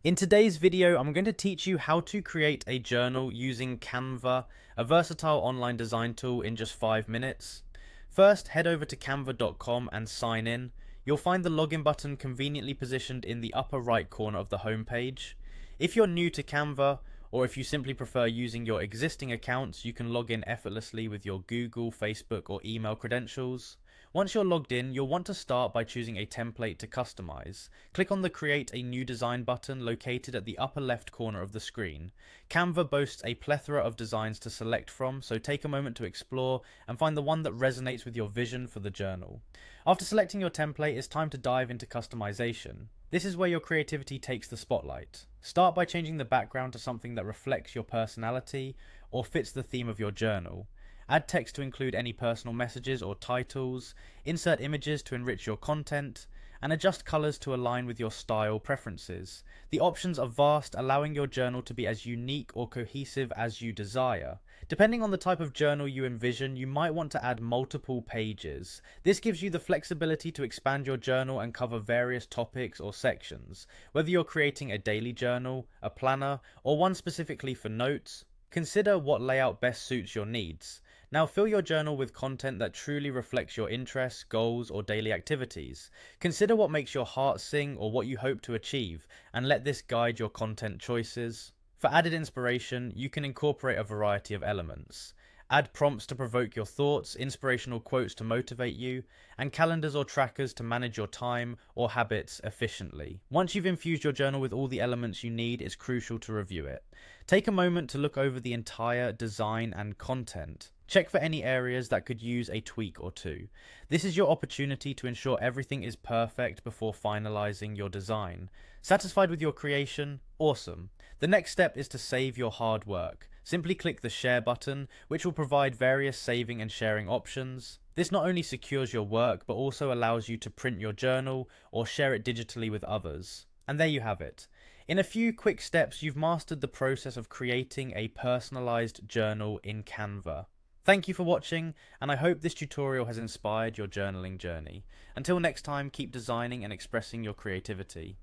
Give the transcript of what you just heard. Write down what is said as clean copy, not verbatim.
In today's video, I'm going to teach you how to create a journal using Canva, a versatile online design tool, in just 5 minutes. First, head over to canva.com and sign in. You'll find the login button conveniently positioned in the upper right corner of the homepage. If you're new to Canva, or if you simply prefer using your existing accounts, you can log in effortlessly with your Google, Facebook, or email credentials. Once you're logged in, you'll want to start by choosing a template to customize. Click on the Create a New Design button located at the upper left corner of the screen. Canva boasts a plethora of designs to select from, so take a moment to explore and find the one that resonates with your vision for the journal. After selecting your template, it's time to dive into customization. This is where your creativity takes the spotlight. Start by changing the background to something that reflects your personality or fits the theme of your journal. Add text to include any personal messages or titles, insert images to enrich your content, and adjust colors to align with your style preferences. The options are vast, allowing your journal to be as unique or cohesive as you desire. Depending on the type of journal you envision, you might want to add multiple pages. This gives you the flexibility to expand your journal and cover various topics or sections. Whether you're creating a daily journal, a planner, or one specifically for notes, consider what layout best suits your needs. Now fill your journal with content that truly reflects your interests, goals, or daily activities. Consider what makes your heart sing or what you hope to achieve, and let this guide your content choices. For added inspiration, you can incorporate a variety of elements. Add prompts to provoke your thoughts, inspirational quotes to motivate you, and calendars or trackers to manage your time or habits efficiently. Once you've infused your journal with all the elements you need, it's crucial to review it. Take a moment to look over the entire design and content. Check for any areas that could use a tweak or two. This is your opportunity to ensure everything is perfect before finalizing your design. Satisfied with your creation? Awesome. The next step is to save your hard work. Simply click the share button, which will provide various saving and sharing options. This not only secures your work, but also allows you to print your journal or share it digitally with others. And there you have it. In a few quick steps, you've mastered the process of creating a personalized journal in Canva. Thank you for watching, and I hope this tutorial has inspired your journaling journey. Until next time, keep designing and expressing your creativity.